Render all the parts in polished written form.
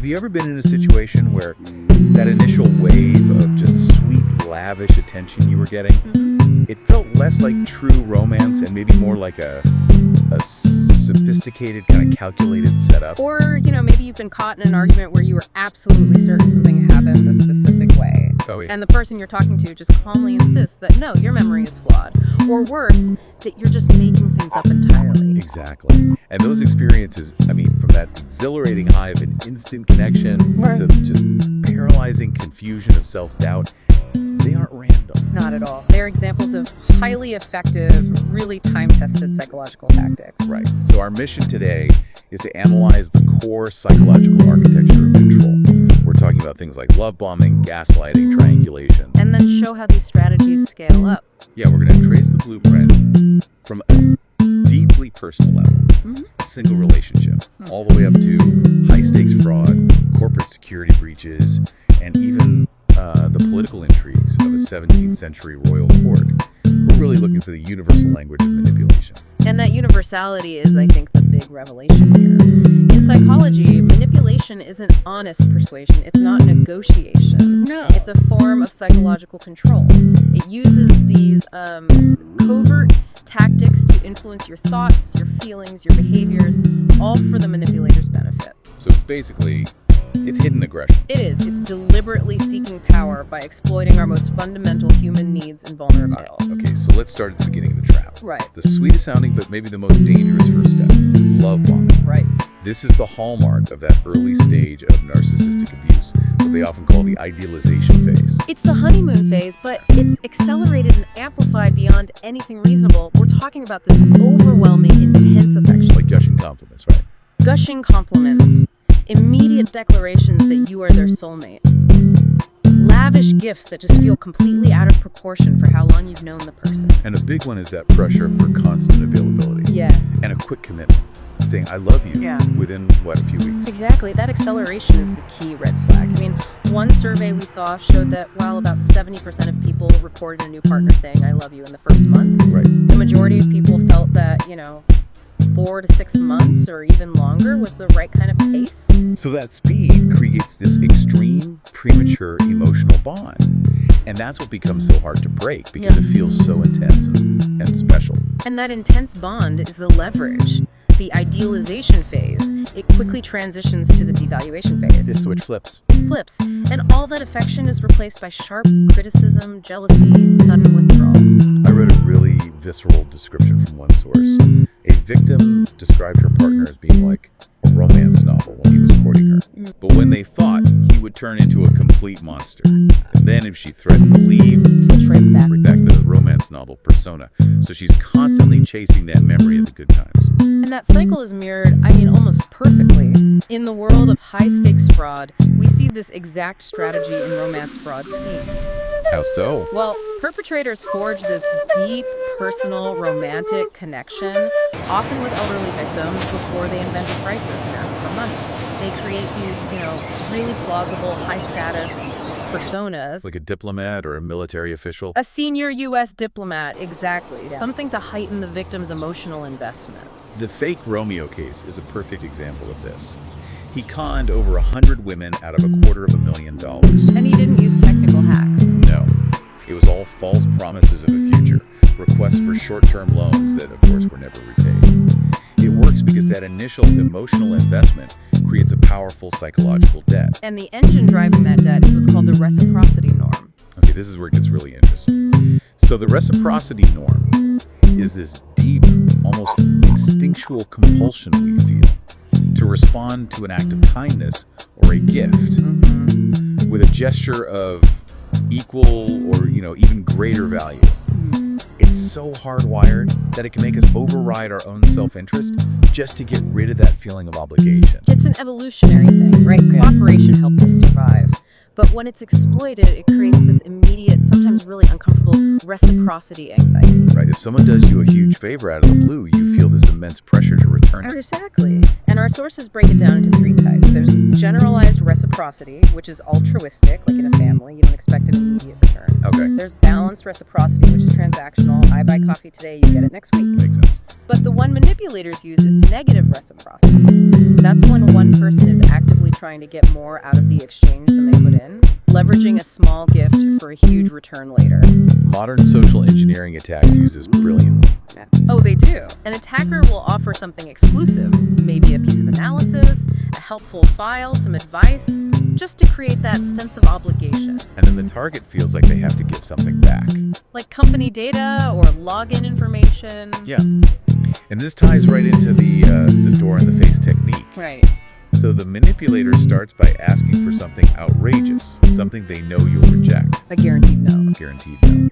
Have you ever been in a situation where that initial wave of just sweet, lavish attention you were getting, it felt less like true romance and maybe more like a sophisticated, kind of calculated setup? Or, maybe you've been caught in an argument where you were absolutely certain something happened a specific way. Oh, yeah. And the person you're talking to just calmly insists that, no, your memory is flawed. Or worse, that you're just making things up entirely. Exactly. And those experiences, from that exhilarating high of an instant connection to just paralyzing confusion of self-doubt, they aren't random. Not at all. They're examples of highly effective, really time-tested psychological tactics. Right. So our mission today is to analyze the core psychological architecture of control. We're talking about things like love bombing, gaslighting, triangulation. And then show how these strategies scale up. Yeah, we're going to trace the blueprint from a deeply personal level, single relationship, all the way up to high-stakes fraud, corporate security breaches, and even the political intrigues of a 17th century royal court. We're really looking for the universal language of manipulation. And that universality is, I think, the big revelation here. In psychology, manipulation isn't honest persuasion. It's not negotiation. No. It's a form of psychological control. It uses these covert tactics to influence your thoughts, your feelings, your behaviors, all for the manipulator's benefit. So it's basically, it's hidden aggression. It is. It's deliberately seeking power by exploiting our most fundamental human needs and vulnerabilities. Okay, so let's start at the beginning of the trap. Right. The sweetest sounding, but maybe the most dangerous first step, love bombing. Right. This is the hallmark of that early stage of narcissistic abuse, what they often call the idealization phase. It's the honeymoon phase, but it's accelerated and amplified beyond anything reasonable. We're talking about this overwhelming, intense affection. Like gushing compliments, right? Gushing compliments. Immediate declarations that you are their soulmate. Lavish gifts that just feel completely out of proportion for how long you've known the person. And a big one is that pressure for constant availability. Yeah. And a quick commitment. Saying, I love you within, a few weeks. Exactly. That acceleration is the key red flag. One survey we saw showed that while about 70% of people reported a new partner saying, I love you in the first month, the majority of people felt that, 4 to 6 months or even longer was the right kind of pace. So that speed creates this extreme, premature emotional bond. And that's what becomes so hard to break because it feels so intense and special. And that intense bond is the leverage. The idealization phase, it quickly transitions to the devaluation phase. This switch flips. And all that affection is replaced by sharp criticism, jealousy, sudden withdrawal. I read a really visceral description from one source. A victim described her partner as being like a romance novel when he was courting her. But when they fought, he would turn into a complete monster. And then if she threatened to leave, he'd switch right back to the romance novel persona. So she's constantly chasing that memory of the good times. And that cycle is mirrored, almost perfectly. In the world of high-stakes fraud, we see this exact strategy in romance fraud schemes. How so? Well, perpetrators forge this deep, personal, romantic connection, often with elderly victims, before they invent a crisis and ask for money. They create these, really plausible, high-status personas. Like a diplomat or a military official? A senior U.S. diplomat, exactly. Yeah. Something to heighten the victim's emotional investment. The fake Romeo case is a perfect example of this. He conned over 100 women out of $250,000. And he didn't use technical hacks. No. It was all false promises of a future, requests for short-term loans that, of course, were never repaid. It works because that initial emotional investment creates a powerful psychological debt. And the engine driving that debt is what's called the reciprocity norm. Okay, this is where it gets really interesting. So the reciprocity norm is this deep, almost instinctual compulsion we feel to respond to an act of kindness or a gift with a gesture of equal or, even greater value. It's so hardwired that it can make us override our own self-interest just to get rid of that feeling of obligation. It's an evolutionary thing, right? Cooperation helped us survive. But when it's exploited, it creates this immediate, sometimes really uncomfortable reciprocity anxiety. Right. If someone does you a huge favor out of the blue, you feel this immense pressure to return it. Exactly. And our sources break it down into 3 types. There's generalized reciprocity, which is altruistic, like in a family. You don't expect an immediate return. Okay. There's balanced reciprocity, which is transactional. I buy coffee today, you get it next week. Makes sense. But the one manipulators use is negative reciprocity. That's when one person is actively trying to get more out of the exchange than they put in, leveraging a small gift for a huge return later. Modern social engineering attacks use this brilliantly. Oh, they do. An attacker will offer something exclusive, maybe a piece of analysis, a helpful file, some advice, just to create that sense of obligation. And then the target feels like they have to give something back. Like company data or login information. Yeah. And this ties right into the door in the face technique. Right. So the manipulator starts by asking for something outrageous, something they know you'll reject. A guaranteed no. Guaranteed no.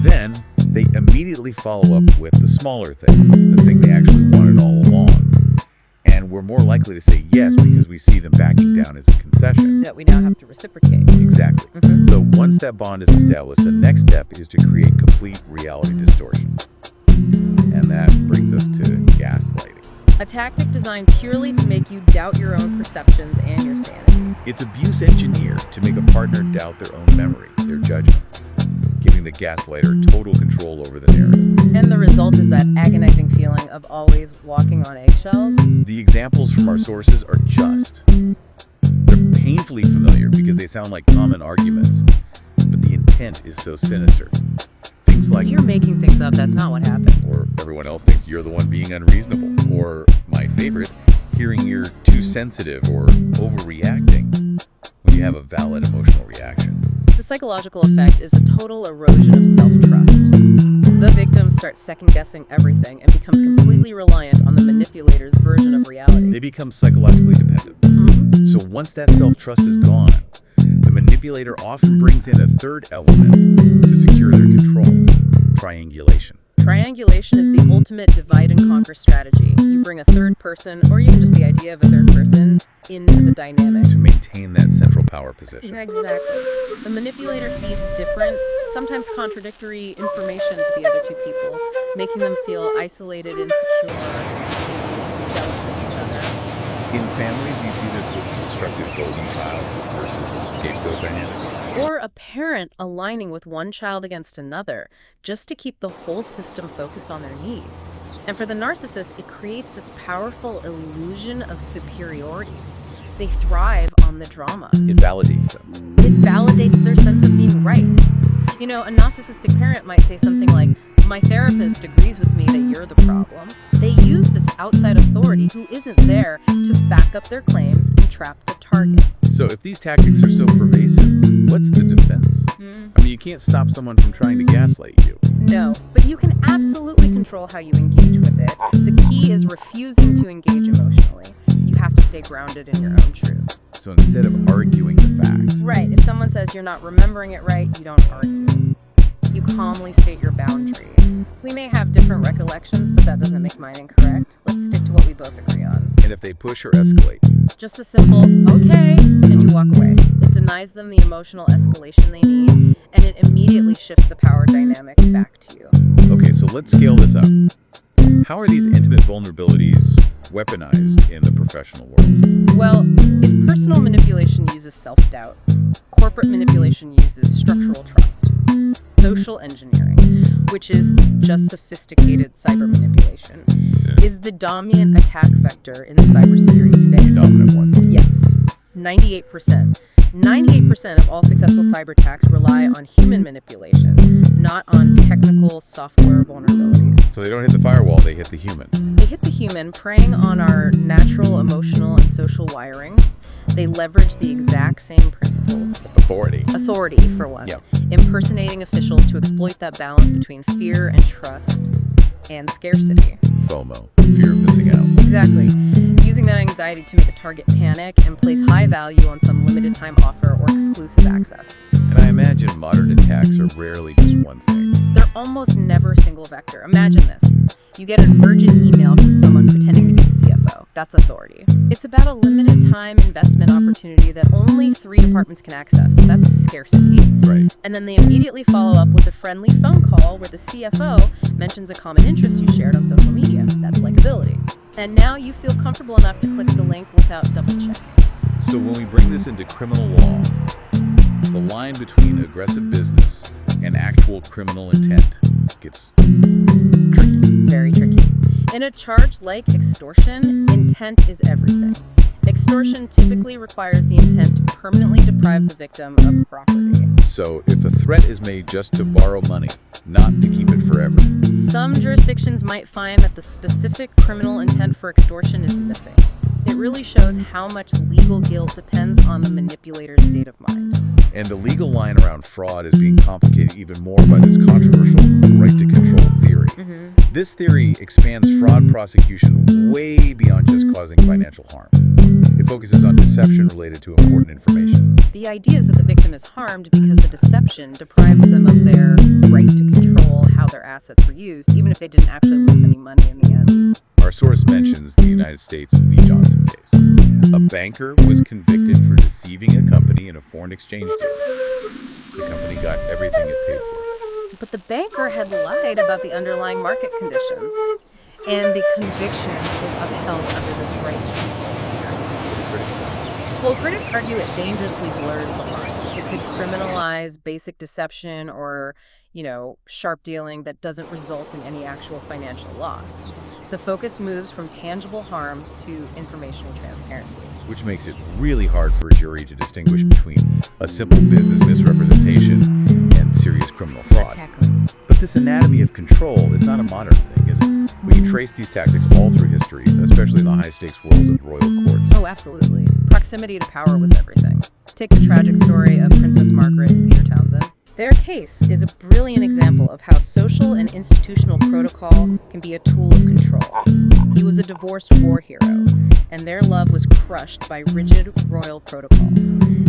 Then they immediately follow up with the smaller thing, the thing they actually wanted all along. And we're more likely to say yes because we see them backing down as a concession. That we now have to reciprocate. Exactly. So once that bond is established, the next step is to create complete reality distortion. And that brings us to gaslighting. A tactic designed purely to make you doubt your own perceptions and your sanity. It's abuse engineered to make a partner doubt their own memory, their judgment, giving the gaslighter total control over the narrative. And the result is that agonizing feeling of always walking on eggshells. The examples from our sources are just. They're painfully familiar because they sound like common arguments, but the intent is so sinister. Things like, "You're making things up, that's not what happened." Or everyone else thinks you're the one being unreasonable. Or, my favorite, hearing you're too sensitive or overreacting when you have a valid emotional reaction. The psychological effect is a total erosion of self-trust. The victim starts second-guessing everything and becomes completely reliant on the manipulator's version of reality. They become psychologically dependent. So once that self-trust is gone, the manipulator often brings in a third element to secure their control: triangulation. Triangulation is the ultimate divide-and-conquer strategy. You bring a third person, or even just the idea of a third person, into the dynamic. To maintain that central power position. Exactly. The manipulator feeds different, sometimes contradictory information to the other two people, making them feel isolated, insecure, jealous of each other. In families, you see this with constructive golden child versus scapegoat dynamics. Or a parent aligning with one child against another, just to keep the whole system focused on their needs. And for the narcissist, it creates this powerful illusion of superiority. They thrive on the drama. It validates them. It validates their sense of being right. You know, a narcissistic parent might say something like, "My therapist agrees with me that you're the problem." They use this outside authority who isn't there to back up their claims and trap the target. So if these tactics are so pervasive, what's the defense? I mean, you can't stop someone from trying to gaslight you. No, but you can absolutely control how you engage with it. The key is refusing to engage emotionally. You have to stay grounded in your own truth. So instead of arguing the facts, Right, if someone says you're not remembering it right, you don't argue. You calmly state your boundary. We may have different recollections, but that doesn't make mine incorrect. Let's stick to what we both agree on. and if they push or escalate, Just a simple, okay, and you walk away. It denies them the emotional escalation they need, and it immediately shifts the power dynamic back to you. okay, so let's scale this up. How are these intimate vulnerabilities weaponized in the professional world? Well, if personal manipulation uses self-doubt, corporate manipulation uses structural trust. Social engineering, which is just sophisticated cyber manipulation, is the dominant attack vector in cybersecurity today. The dominant one. Yes, 98%. 98% of all successful cyber attacks rely on human manipulation, not on technical software vulnerabilities. So they don't hit the firewall, they hit the human. They hit the human, preying on our natural, emotional, and social wiring. They leverage the exact same principles. Authority. Authority, for one. Yep. Impersonating officials to exploit that balance between fear and trust and scarcity. FOMO. Fear of missing out. Exactly. Using that anxiety to make a target panic and place high value on some limited time offer or exclusive access. And I imagine modern attacks are rarely just one thing. They're almost never single vector. Imagine this. You get an urgent email from someone pretending to be the CFO. That's authority. It's about a limited time investment opportunity that only 3 departments can access. That's scarcity. Right. And then they immediately follow up with a friendly phone call where the CFO mentions a common interest you shared on social media. That's likability. And now you feel comfortable enough to click the link without double checking. So when we bring this into criminal law, the line between aggressive business and actual criminal intent gets tricky. Very tricky. In a charge like extortion, intent is everything. Extortion typically requires the intent to permanently deprive the victim of property. So if a threat is made just to borrow money, not to keep it forever. Some jurisdictions might find that the specific criminal intent for extortion is missing. It really shows how much legal guilt depends on the manipulator's state of mind. And the legal line around fraud is being complicated even more by this controversial right-to-control theory. This theory expands fraud prosecution way beyond just causing financial harm. It focuses on deception related to important information. The idea is that the victim is harmed because the deception deprived them of their right to control how their assets were used, even if they didn't actually lose any money in the end. Our source mentions the United States v. Johnson case. A banker was convicted for deceiving a company in a foreign exchange deal. The company got everything it paid for. But the banker had lied about the underlying market conditions, and the conviction was upheld under this right to control. Well, critics argue it dangerously blurs the line. It could criminalize basic deception or, sharp dealing that doesn't result in any actual financial loss. The focus moves from tangible harm to informational transparency. Which makes it really hard for a jury to distinguish between a simple business misrepresentation and serious criminal fraud. Exactly. But this anatomy of control, it's not a modern thing, is it? We can trace these tactics all through history, especially in the high-stakes world of royal courts. Oh, absolutely. Proximity to power was everything. Take the tragic story of Princess Margaret and Peter Townsend. Their case is a brilliant example of how social and institutional protocol can be a tool of control. He was a divorced war hero, and their love was crushed by rigid royal protocol.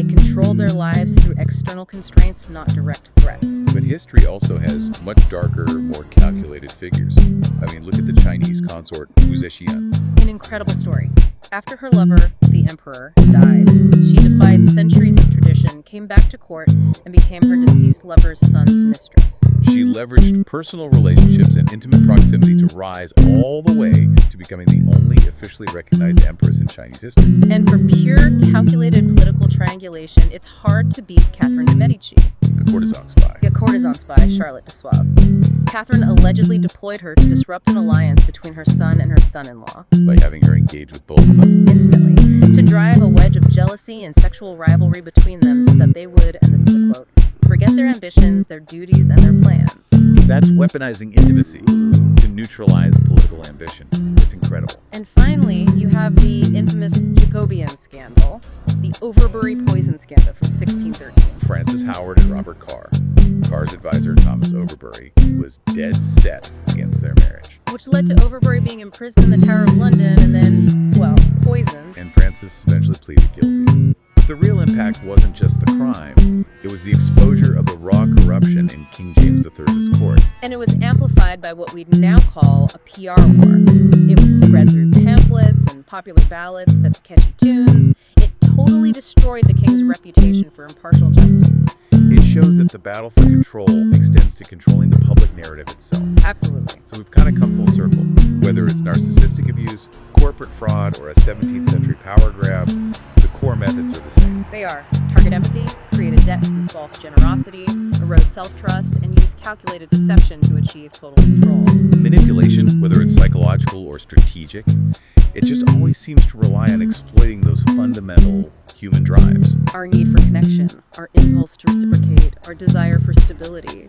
It controlled their lives through external constraints, not direct threats. But history also has much darker, more calculated figures. I mean, look at the Chinese consort Wu Zetian. An incredible story. After her lover, the emperor, died, she defied centuries of tradition, came back to court, and became her deceased lover's son's mistress. She leveraged personal relationships and intimate proximity to rise all the way to becoming the only officially recognized empress in Chinese history. And for pure, calculated political triangulation, it's hard to beat Catherine de Medici. A courtesan spy. A courtesan spy, Charlotte de Suave. Catherine allegedly deployed her to disrupt an alliance between her son and her son-in-law. By having her engage with both of them. Intimately. To drive a wedge of jealousy and sexual rivalry between them so that they would, and this is a quote, forget their ambitions, their duties, and their plans. That's weaponizing intimacy to neutralize political ambition. It's incredible. And finally, you have the infamous Jacobean scandal, the Overbury poison scandal from 1613. Francis Howard and Robert Carr. Carr's advisor, Thomas Overbury, was dead set against their marriage. Which led to Overbury being imprisoned in the Tower of London and then, poisoned. And Francis eventually pleaded guilty. But the real impact wasn't just the crime. It was the exposure of the raw corruption in King James III's court. And it was amplified by what we'd now call a PR war. It was spread through pamphlets and popular ballads set to catchy tunes. It totally destroyed the king's reputation for impartial justice. It shows that the battle for control extends to controlling the public narrative itself. Absolutely. So we've kind of come full circle. Whether it's narcissistic abuse, corporate fraud, or a 17th century power grab, the core methods are the same. They are target empathy, create a debt through false generosity, erode self-trust, and use calculated deception to achieve total control. Manipulation, whether it's psychological or strategic, it just always seems to rely on exploiting those fundamental human drives. Our need for connection, our impulse to reciprocate, our desire for stability.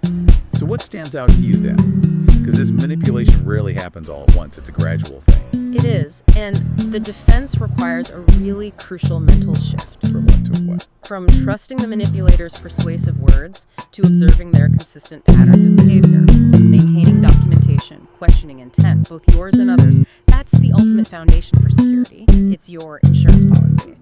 So what stands out to you then? Because this manipulation rarely happens all at once. It's a gradual thing. It is, and the defense requires a really crucial mental shift. From what to what? From trusting the manipulator's persuasive words to observing their consistent patterns of behavior, maintaining documentation, questioning intent, both yours and others. That's the ultimate foundation for security. It's your insurance policy.